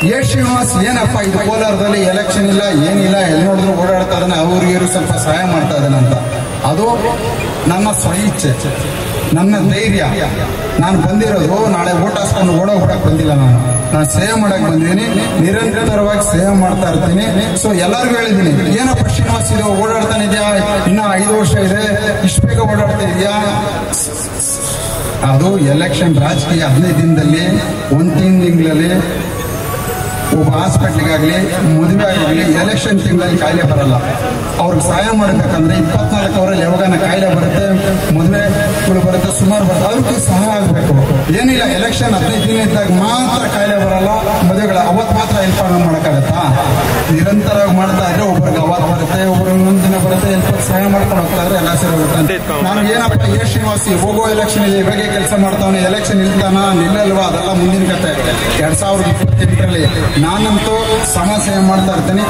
A Srinivas ಏನಪ್ಪ ಇದು ಕೋಲಾರದಲ್ಲಿ ಎಲೆಕ್ಷನ್ ಇಲ್ಲ ಏನಿಲ್ಲ ಎಲ್ಲಿ ನೋಡಿದ್ರು ಓಡಾಡ್ತಾ ಇದ್ದಾನೆ, ಅವ್ರಿಗಿರು ಸ್ವಲ್ಪ ಸಹಾಯ ಮಾಡ್ತಾ ಇದ್ದಾನೆ ಅಂತ. ಅದು ನನ್ನ ಸ್ವಇಚ್ಛೆ, ನನ್ನ ಧೈರ್ಯ. ನಾನು ಬಂದಿರೋದು ನಾಳೆ ಓಟ್ ಹಾಸ್ಕೊಂಡು ಓಡೋಗ್ಬಿಡಕ್ ಬಂದಿಲ್ಲ. ನಾನು ಸೇವೆ ಮಾಡಕ್ ಬಂದಿದ್ದೀನಿ, ನಿರಂತರವಾಗಿ ಸೇವೆ ಮಾಡ್ತಾ ಇರ್ತೀನಿ. ಸೊ ಎಲ್ಲರಿಗೂ ಹೇಳಿದ್ದೀನಿ, ಏನಪ್ಪ ಶ್ರೀನಿವಾಸ್ ಇದು ಓಡಾಡ್ತಾನೆ ಇದೆಯಾ, ಇನ್ನ 5 ವರ್ಷ ಇದೆ, ಇಷ್ಟು ಬೇಗ ಓಡಾಡ್ತಾ ಇದೆಯಾ? ಅದು ಎಲೆಕ್ಷನ್ ರಾಜಕೀಯ. 15 ದಿನದಲ್ಲಿ 1 ತಿಂಗಳಲ್ಲಿ ಒಬ್ಬ ಹಾಸ್ಪಿಟ್ಲಿಗಾಗ್ಲಿ ಮದುವೆ ಆಗಲಿ ಎಲೆಕ್ಷನ್ ತಿಂಗಳಲ್ಲಿ ಕಾಯಿಲೆ ಬರಲ್ಲ. ಅವ್ರಿಗೆ ಸಹಾಯ ಮಾಡಬೇಕಂದ್ರೆ 24 ಅವರಲ್ಲಿ ಯಾವಾಗ ಕಾಯಿಲೆ ಬರುತ್ತೆ, ಮದುವೆಗಳು ಬರುತ್ತೆ, ಸುಮಾರು ಬರುತ್ತೆ, ಅವ್ರಿಗೆ ಸಹಾಯ ಆಗಬೇಕು. ಏನಿಲ್ಲ, ಎಲೆಕ್ಷನ್ 15 ದಿನ ಇದ್ದಾಗ ಮಾತ್ರ ಕಾಯಿಲೆ ಬರಲ್ಲ, ಮದುವೆಗಳು ಅವತ್ತು ಮಾತ್ರ ಹೆಲ್ಪ್ ಮಾಡೋಕ್ಕಾಗತ್ತಾ? ನಿರಂತರವಾಗಿ ಮಾಡ್ತಾ ಇದ್ರೆ ಒಬ್ಬರಿಗೆ ಅವತ್ತು ಬರುತ್ತೆ, ಒಬ್ಬರಿಗೆ ಮುಂದಿನ ಬರುತ್ತೆ, ಹೆಲ್ಪ್ ಸಹಾಯ ಮಾಡ್ಕೊಂಡು ಹೋಗ್ತಾ ಇದ್ರೆ ಎಲ್ಲ ಸರಿ ಹೋಗುತ್ತೆ. ನಾನು ಏನಪ್ಪ ಎ ಶ್ರೀನಿವಾಸಿ ಹೋಗೋ ಎಲೆಕ್ಷನ್ ಇದೆ, ಇವಾಗೆ ಕೆಲಸ ಮಾಡ್ತಾವನೆ, ಎಲೆಕ್ಷನ್ ನಿಲ್ತಾನ ನಿಲ್ಲಲ್ವಾ ಅದೆಲ್ಲ ಮುಂದಿನ ಕತೆ. 2028ರಲ್ಲಿ ನಾನಂತೂ ಸಮಾಜ ಸೇವೆ ಮಾಡ್ತಾ ಇರ್ತೀನಿ.